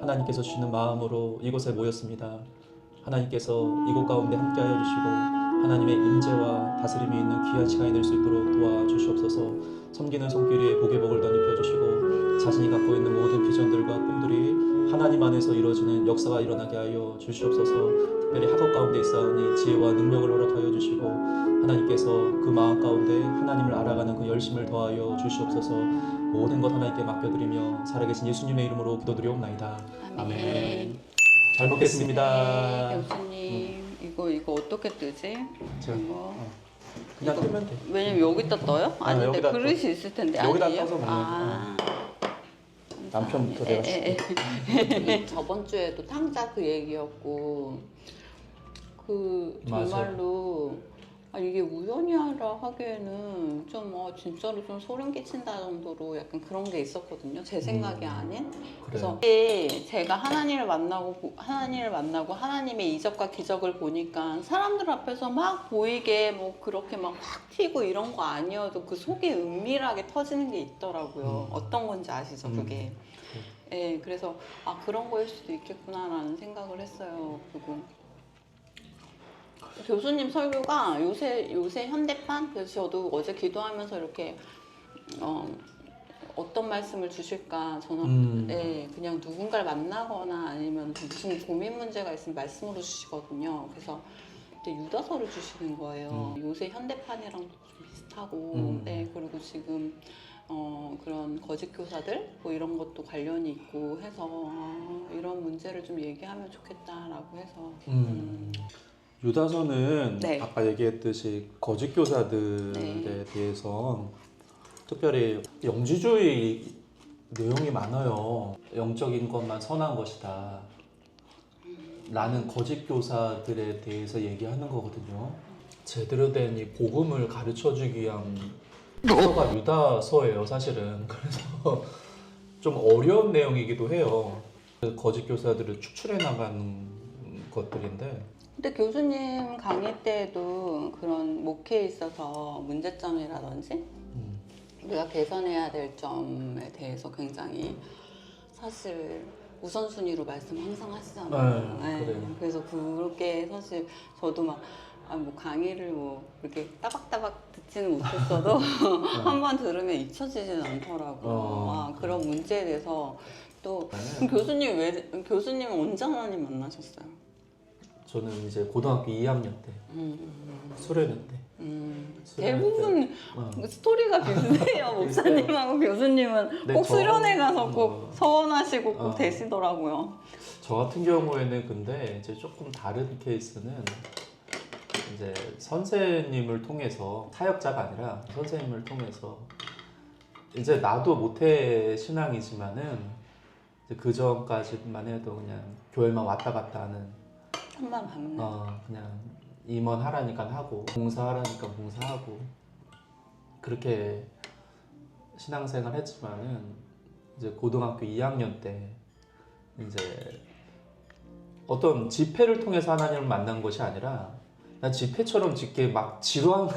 하나님께서 주시는 마음으로 이곳에 모였습니다. 하나님께서 이곳 가운데 함께하여 주시고 하나님의 임재와 다스림이 있는 귀한 시간이 될 수 있도록 도와주시옵소서. 섬기는 손길에 복의 복을 덧입혀 주시고 자신이 갖고 있는 모든 비전들과 꿈들이 하나님 안에서 이루어지는 역사가 일어나게 하여 주시옵소서. 특별히 학업 가운데 있사오니 지혜와 능력을 허락하여 주시고 하나님께서 그 마음 가운데 하나님을 알아가는 그 열심을 더하여 주시옵소서. 모든 것 하나님께 맡겨드리며 살아계신 예수님의 이름으로 기도드리옵나이다. 아멘. 잘 먹겠습니다. 네, 교수님 이거 어떻게 뜨지? 제가 이거 그냥 이거, 뜨면 돼. 왜냐면 여기다 떠요? 아닌데 여기다 그릇이 있을 텐데. 여기다 아니에요? 떠서 먹는 아. 남편부터 내가 시켜. 저번 주에도 탕자 그 얘기였고 그 정말로 이게 우연히 하라 하기에는 좀 진짜로 좀 소름 끼친다 정도로 약간 그런 게 있었거든요. 제 생각이 아닌. 그래서 제가 하나님을 만나고 하나님의 이적과 기적을 보니까 사람들 앞에서 막 보이게 뭐 그렇게 막 확 튀고 이런 거 아니어도 그 속이 은밀하게 터지는 게 있더라고요. 어떤 건지 아시죠, 그게? 네, 그래서 그런 거일 수도 있겠구나라는 생각을 했어요. 그리고 교수님 설교가 요새 현대판. 그래서 저도 어제 기도하면서 이렇게 어떤 말씀을 주실까 저는 그냥 누군가를 만나거나 아니면 무슨 고민 문제가 있으면 말씀으로 주시거든요. 그래서 유다서를 주시는 거예요. 요새 현대판이랑 좀 비슷하고 네, 그리고 지금 그런 거짓 교사들 뭐 이런 것도 관련이 있고 해서 이런 문제를 좀 얘기하면 좋겠다라고 해서 유다서는 네. 아까 얘기했듯이 거짓 교사들에 대해서 특별히 영지주의 내용이 많아요. 영적인 것만 선한 것이다 라는 거짓 교사들에 대해서 얘기하는 거거든요. 제대로 된 이 복음을 가르쳐주기 위한 서가 유다서예요, 사실은. 그래서 좀 어려운 내용이기도 해요. 거짓 교사들을 추출해 나가는 것들인데, 근데 교수님 강의 때에도 그런 목회에 있어서 문제점이라든지 우리가 개선해야 될 점에 대해서 굉장히 사실 우선순위로 말씀 항상 하시잖아요. 네, 그래요. 그래서 그렇게 사실 저도 막 뭐 강의를 뭐 이렇게 따박따박 듣지는 못했어도 한 번 들으면 잊혀지진 않더라고요. 그런 문제에 대해서 또 그럼 교수님은 언제 하나님 만나셨어요? 저는 이제 고등학교 2학년 때, 수련회 때. 대부분 스토리가 비슷해요. 목사님하고 교수님은 네, 꼭 수련회 가서 꼭 서원하시고 꼭 되시더라고요. 저 같은 경우에는 근데 이제 조금 다른 케이스는 이제 선생님을 통해서, 사역자가 아니라 선생님을 통해서, 이제 나도 모태 신앙이지만은 이제 그 전까지만 해도 그냥 교회만 왔다 갔다 하는, 한번 봤네. 그냥 임원하라니까 하고 봉사하라니까 봉사하고 그렇게 신앙생활 했지만은 이제 고등학교 2학년 때 이제 어떤 집회를 통해서 하나님을 만난 것이 아니라 난 집회처럼 짓게 막 지루하고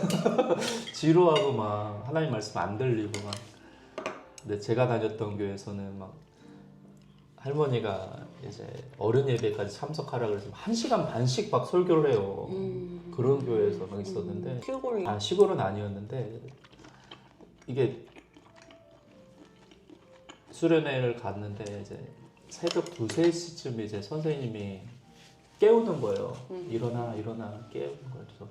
막 하나님 말씀 안 들리고 막. 근데 제가 다녔던 교회에서는 막 할머니가 이제 어른 예배까지 참석하라 그래서 1시간 반씩 막 설교를 해요. 그런 교회에서 막 있었는데 시골은 아니었는데 이게 수련회를 갔는데 이제 새벽 2, 3시쯤 이제 선생님이 깨우는 거예요. 일어나 깨우는 거예요. 그래서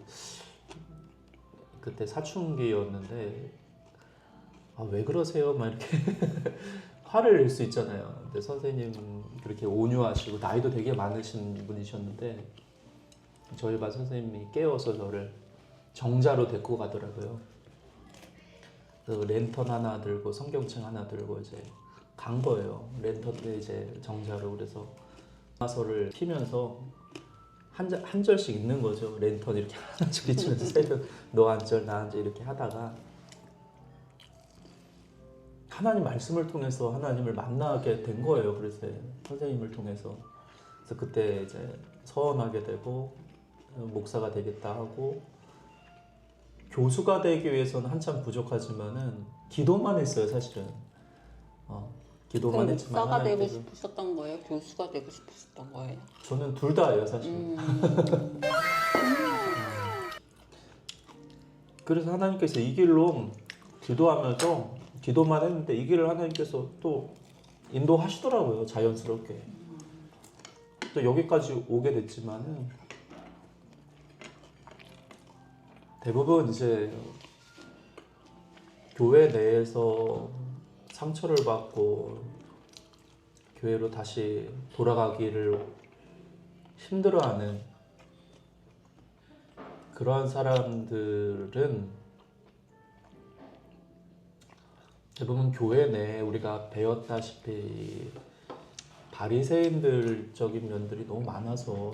그때 사춘기였는데 왜 그러세요? 막 이렇게 화를 낼 수 있잖아요. 근데 선생님 그렇게 온유하시고 나이도 되게 많으신 분이셨는데 저희 반 선생님이 깨워서 저를 정자로 데리고 가더라고요. 그래서 랜턴 하나 들고 성경책 하나 들고 이제 간 거예요. 랜턴에 이제 정자로. 그래서 마서를 피면서 한 절씩 읽는 거죠. 랜턴 이렇게 하나씩 비추면서 새벽 너 한 절 나 한 절 이렇게 하다가 하나님 말씀을 통해서 하나님을 만나게 된 거예요. 그래서 선생님을 통해서. 그래서 그때 이제 서원하게 되고 목사가 되겠다 하고, 교수가 되기 위해서는 한참 부족하지만은 기도만 했어요, 사실은. 기도만 그럼 했지만 목사가 되고 하나님께서 싶으셨던 거예요? 교수가 되고 싶으셨던 거예요? 저는 둘 다예요 사실. 그래서 하나님께서 이 길로 기도하면서 기도만 했는데 이 길을 하나님께서 또 인도하시더라고요. 자연스럽게. 또 여기까지 오게 됐지만은 대부분 이제 교회 내에서 상처를 받고 교회로 다시 돌아가기를 힘들어하는 그러한 사람들은 대부분 교회 내에 우리가 배웠다시피 바리새인들적인 면들이 너무 많아서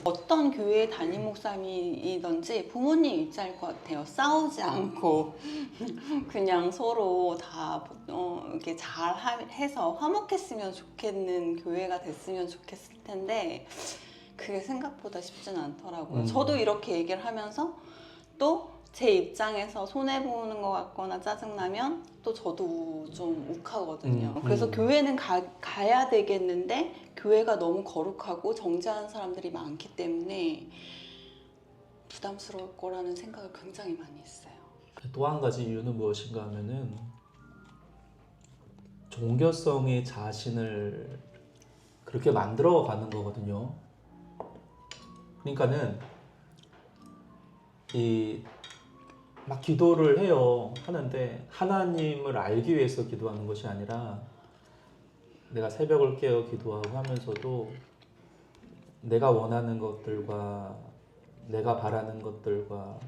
어떤 교회 담임 목사님이든지 부모님 입장일 것 같아요. 싸우지 않고 그냥 서로 다 이렇게 잘 해서 화목했으면 좋겠는 교회가 됐으면 좋겠을 텐데 그게 생각보다 쉽지는 않더라고요. 저도 이렇게 얘기를 하면서 또 제 입장에서 손해보는 것 같거나 짜증나면 또 저도 좀 욱하거든요. 그래서 교회는 가야 되겠는데 교회가 너무 거룩하고 정죄하는 사람들이 많기 때문에 부담스러울 거라는 생각을 굉장히 많이 했어요. 또 한 가지 이유는 무엇인가 하면은 종교성이 자신을 그렇게 만들어 가는 거거든요. 그러니까는 막 기도를 해요. 하는데 하나님을 알기 위해서 기도하는 것이 아니라 내가 새벽을 깨어 기도하고 하면서도 내가 원하는 것들과 내가 바라는 것들과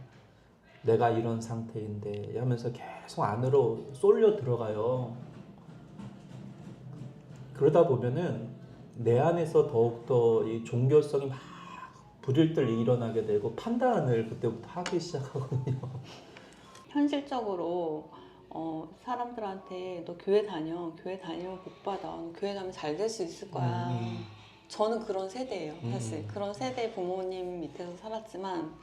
내가 이런 상태인데 하면서 계속 안으로 쏠려 들어가요. 그러다 보면은 내 안에서 더욱더 이 종교성이 막 불일들 일어나게 되고 판단을 그때부터 하기 시작하거든요. 현실적으로 사람들한테 너 교회 다니면 복 받아, 너 교회 가면 잘 될 수 있을 거야. 저는 그런 세대예요. 사실 그런 세대 부모님 밑에서 살았지만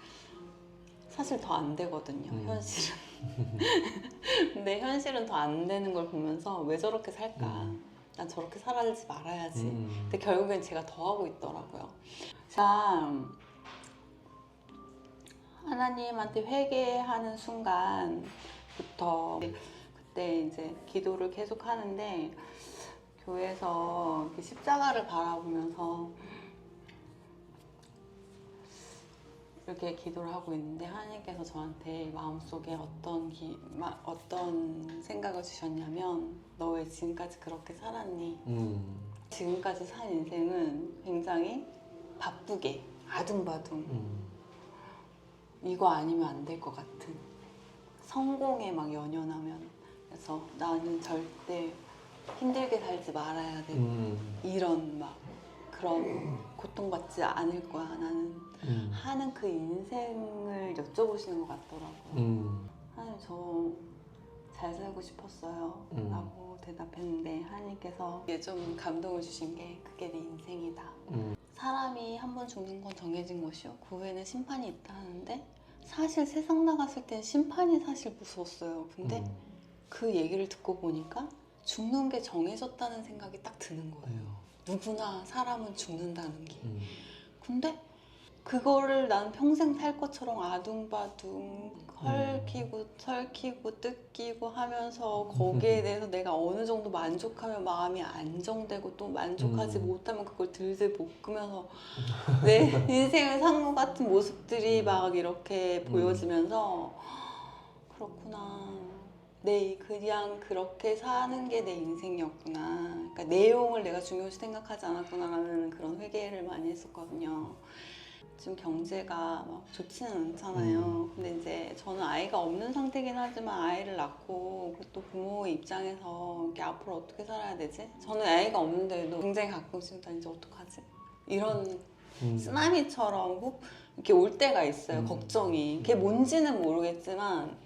사실 더 안 되거든요. 현실은. 근데 현실은 더 안 되는 걸 보면서 왜 저렇게 살까? 난 저렇게 살아야지 말아야지. 근데 결국엔 제가 더 하고 있더라고요. 자, 하나님한테 회개하는 순간부터 그때 이제 기도를 계속 하는데 교회에서 이렇게 십자가를 바라보면서 이렇게 기도를 하고 있는데 하나님께서 저한테 마음속에 어떤 생각을 주셨냐면 너 왜 지금까지 그렇게 살았니? 지금까지 산 인생은 굉장히 바쁘게 아둥바둥 이거 아니면 안 될 것 같은 성공에 막 연연하면 그래서 나는 절대 힘들게 살지 말아야 돼 이런 막 그런 고통받지 않을 거야 나는 하는 그 인생을 여쭤보시는 것 같더라고요. 하나님 저 잘 살고 싶었어요 라고 대답했는데 하나님께서 이게 좀 감동을 주신 게 그게 내 인생이다. 사람이 한 번 죽는 건 정해진 것이요 그 후에는 심판이 있다 하는데 사실 세상 나갔을 땐 심판이 사실 무서웠어요. 근데 그 얘기를 듣고 보니까 죽는 게 정해졌다는 생각이 딱 드는 거예요. 누구나 사람은 죽는다는 게. 근데 그거를 난 평생 살 것처럼 아둥바둥 헐키고 설키고 뜯기고 하면서 거기에 대해서 내가 어느 정도 만족하면 마음이 안정되고 또 만족하지 못하면 그걸 들들 볶으면서 내 인생을 산 것 같은 모습들이 막 이렇게 보여지면서 그렇구나. 그냥 그렇게 사는 게 내 인생이었구나. 그러니까 내용을 내가 중요시 생각하지 않았구나라는 그런 회개를 많이 했었거든요. 지금 경제가 막 좋지는 않잖아요. 근데 이제 저는 아이가 없는 상태긴 하지만 아이를 낳고 또 부모의 입장에서 이렇게 앞으로 어떻게 살아야 되지? 저는 아이가 없는데도 굉장히 가끔씩 나 이제 어떡하지? 이런 쓰나미처럼 이렇게 올 때가 있어요. 걱정이. 그게 뭔지는 모르겠지만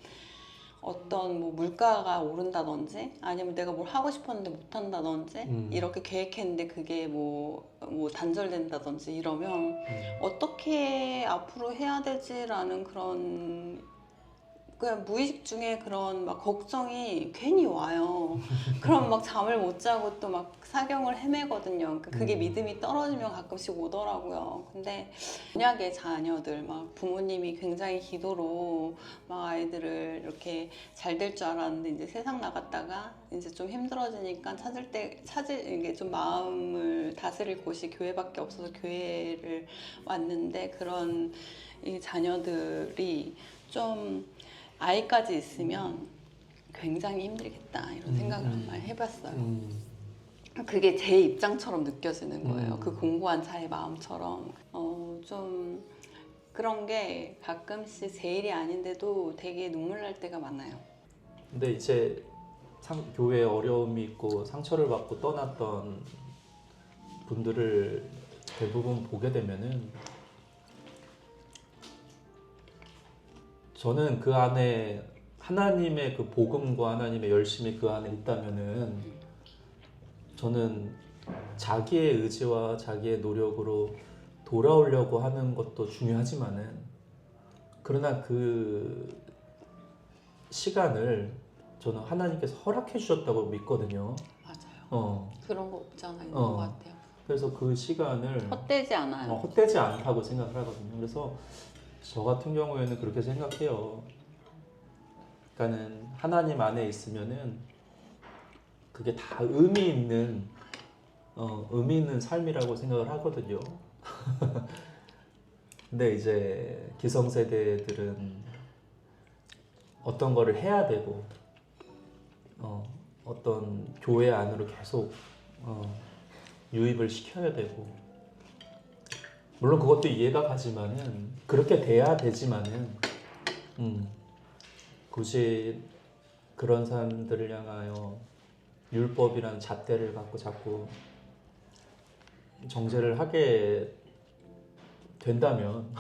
어떤 뭐 물가가 오른다든지 아니면 내가 뭘 하고 싶었는데 못 한다든지 이렇게 계획했는데 그게 뭐 단절된다든지 이러면 어떻게 앞으로 해야 되지라는 그런 그냥 무의식 중에 그런 막 걱정이 괜히 와요. 그럼 막 잠을 못 자고 또 막 사경을 헤매거든요. 그러니까 그게 믿음이 떨어지면 가끔씩 오더라고요. 근데 만약에 자녀들 막 부모님이 굉장히 기도로 막 아이들을 이렇게 잘 될 줄 알았는데 이제 세상 나갔다가 이제 좀 힘들어지니까 이게 좀 마음을 다스릴 곳이 교회밖에 없어서 교회를 왔는데 그런 이 자녀들이 좀 아이까지 있으면 굉장히 힘들겠다 이런 생각을 많이 해봤어요. 그게 제 입장처럼 느껴지는 거예요. 그 공부한 자의 마음처럼. 좀 그런 게 가끔씩 제 일이 아닌데도 되게 눈물 날 때가 많아요. 근데 이제 교회에 어려움이 있고 상처를 받고 떠났던 분들을 대부분 보게 되면은 저는 그 안에 하나님의 그 복음과 하나님의 열심이 그 안에 있다면은 저는 자기의 의지와 자기의 노력으로 돌아오려고 하는 것도 중요하지만은 그러나 그 시간을 저는 하나님께서 허락해 주셨다고 믿거든요. 맞아요. 그런 거 없잖아 있는 것 같아요. 그래서 그 시간을 헛되지 않아요. 헛되지 않다고 생각을 하거든요. 그래서 저 같은 경우에는 그렇게 생각해요. 그러니까는 하나님 안에 있으면은 그게 다 의미 있는 삶이라고 생각을 하거든요. 근데 이제 기성세대들은 어떤 거를 해야 되고 어떤 교회 안으로 계속 유입을 시켜야 되고 물론 그것도 이해가 가지만은 그렇게 돼야 되지만은 굳이 그런 사람들을 향하여 율법이라는 잣대를 갖고 자꾸 정죄를 하게 된다면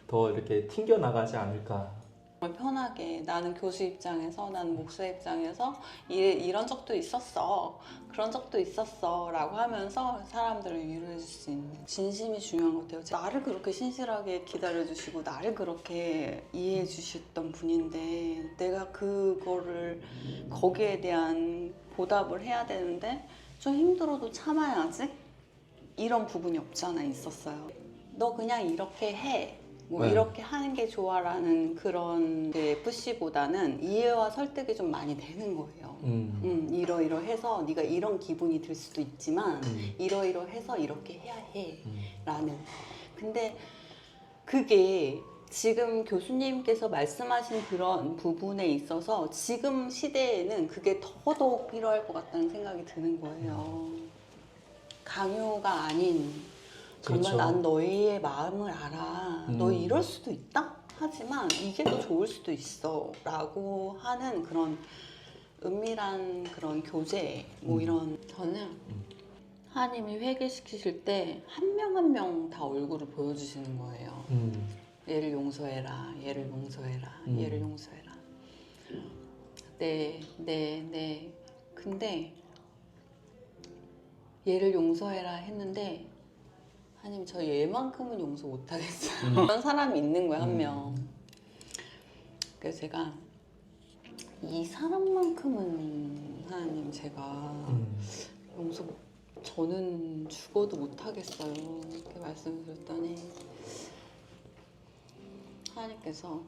더 이렇게 튕겨 나가지 않을까. 정말 편하게 나는 교수 입장에서 나는 목사 입장에서 이런 적도 있었어 그런 적도 있었어 라고 하면서 사람들을 위로해 줄 수 있는 진심이 중요한 것 같아요. 나를 그렇게 신실하게 기다려 주시고 나를 그렇게 이해해 주셨던 분인데 내가 그거를 거기에 대한 보답을 해야 되는데 좀 힘들어도 참아야지 이런 부분이 없잖아 있었어요. 너 그냥 이렇게 해 뭐 네. 이렇게 하는 게 좋아라는 그런 FC보다는 이해와 설득이 좀 많이 되는 거예요. 이러이러해서 네가 이런 기분이 들 수도 있지만 이러이러해서 이렇게 해야 해 라는. 근데 그게 지금 교수님께서 말씀하신 그런 부분에 있어서 지금 시대에는 그게 더더욱 필요할 것 같다는 생각이 드는 거예요. 강요가 아닌 정말 그렇죠. 난 너의 마음을 알아. 너 이럴 수도 있다? 하지만 이게 더 좋을 수도 있어. 라고 하는 그런 은밀한 그런 교제, 뭐 이런. 저는 하나님이 회개시키실 때 한 명 한 명 다 얼굴을 보여주시는 거예요. 얘를 용서해라, 얘를 용서해라, 얘를 용서해라. 네. 근데 얘를 용서해라 했는데 하나님 저 얘만큼은 용서 못하겠어요. 그런 사람이 있는 거야 한 명. 그래서 제가 이 사람만큼은 하나님 제가 용서 저는 죽어도 못하겠어요 이렇게 말씀을 드렸더니 하나님께서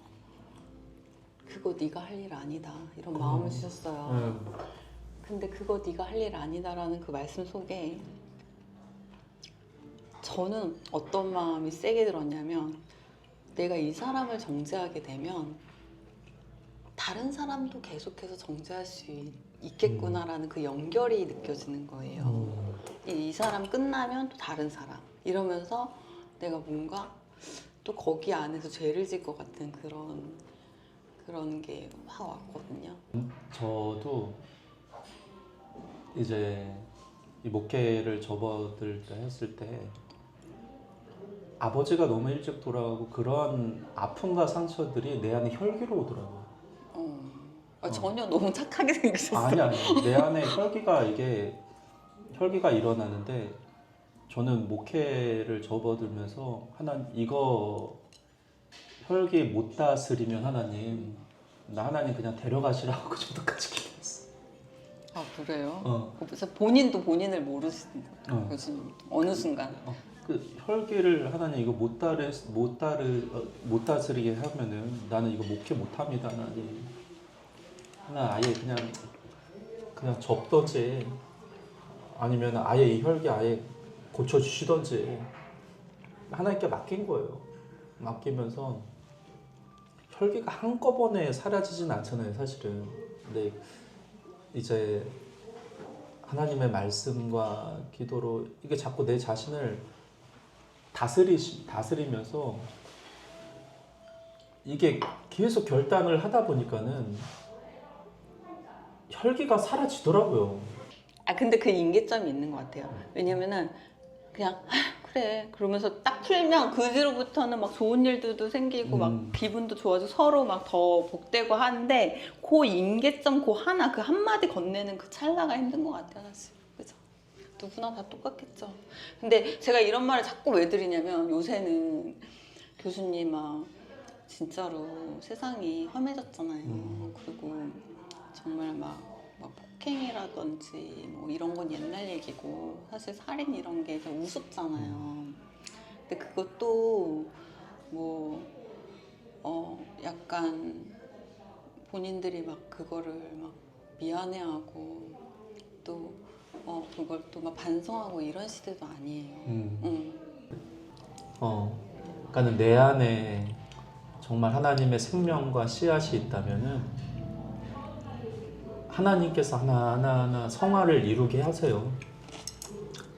그거 네가 할 일 아니다 이런 마음을 주셨어요. 근데 그거 네가 할 일 아니다라는 그 말씀 속에 저는 어떤 마음이 세게 들었냐면 내가 이 사람을 정죄하게 되면 다른 사람도 계속해서 정죄할 수 있겠구나라는 그 연결이 느껴지는 거예요. 이 사람 끝나면 또 다른 사람 이러면서 내가 뭔가 또 거기 안에서 죄를 질 것 같은 그런 게 확 왔거든요. 저도 이제 이 목회를 접어들 때 했을 때 아버지가 너무 일찍 돌아가고 그런 아픔과 상처들이 내 안에 혈기로 오더라고요. 전혀 너무 착하게 생기셨어요. 아니 내 안에 혈기가 일어나는데 저는 목회를 접어들면서 하나님 이거 혈기 못 다스리면 하나님 나 하나님 그냥 데려가시라고 그 정도까지 기도했어. 아 그래요? 어. 그래서 본인도 본인을 모르시는 어. 교수님 어느 순간 그 혈기를 하나님 이거 못 다스리게 하면은 나는 이거 목회 못합니다. 하나님. 하나 아예 그냥 접던지 아니면 아예 이 혈기 아예 고쳐주시던지 하나님께 맡긴 거예요. 맡기면서 혈기가 한꺼번에 사라지진 않잖아요, 사실은. 근데 이제 하나님의 말씀과 기도로 이게 자꾸 내 자신을 다스리면서 이게 계속 결단을 하다 보니까는 혈기가 사라지더라고요. 아 근데 그 임계점이 있는 것 같아요. 왜냐면은 그냥 그래 그러면서 딱 풀면 그 뒤로부터는 막 좋은 일들도 생기고 막 기분도 좋아지고 서로 막 더 복되고 하는데 그 임계점 그 하나 그 한마디 건네는 그 찰나가 힘든 것 같아요 사실. 그죠? 누구나 다 똑같겠죠. 근데 제가 이런 말을 자꾸 왜 드리냐면 요새는 교수님 막 진짜로 세상이 험해졌잖아요. 그리고 정말 막 폭행이라든지 뭐 이런 건 옛날 얘기고 사실 살인 이런 게 좀 우습잖아요. 근데 그것도 뭐 약간 본인들이 막 그거를 막 미안해하고 또 그걸 또 막 반성하고 이런 시대도 아니에요. 그러니까는 내 안에 정말 하나님의 생명과 씨앗이 있다면은 하나님께서 하나하나 성화를 이루게 하세요.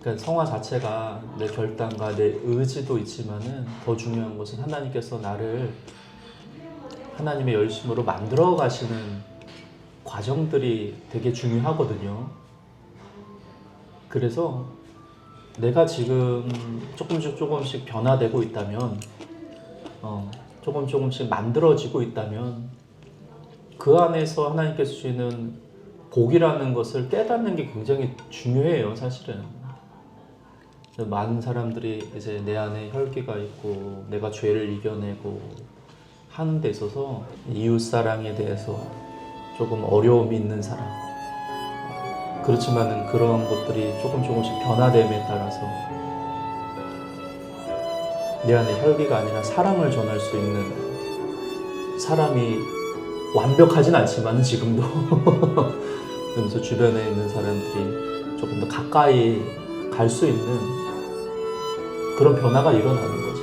그러니까 성화 자체가 내 결단과 내 의지도 있지만은 더 중요한 것은 하나님께서 나를 하나님의 열심으로 만들어 가시는 과정들이 되게 중요하거든요. 그래서 내가 지금 조금씩 변화되고 있다면, 조금씩 만들어지고 있다면 그 안에서 하나님께서 주시는 복이라는 것을 깨닫는 게 굉장히 중요해요, 사실은. 많은 사람들이 이제 내 안에 혈기가 있고 내가 죄를 이겨내고 하는 데 있어서 이웃 사랑에 대해서 조금 어려움이 있는 사람. 그렇지만은 그런 것들이 조금씩 변화됨에 따라서 내 안에 혈기가 아니라 사랑을 전할 수 있는 사람이 완벽하진 않지만 지금도 그러면서 주변에 있는 사람들이 조금 더 가까이 갈 수 있는 그런 변화가 일어나는 거예요.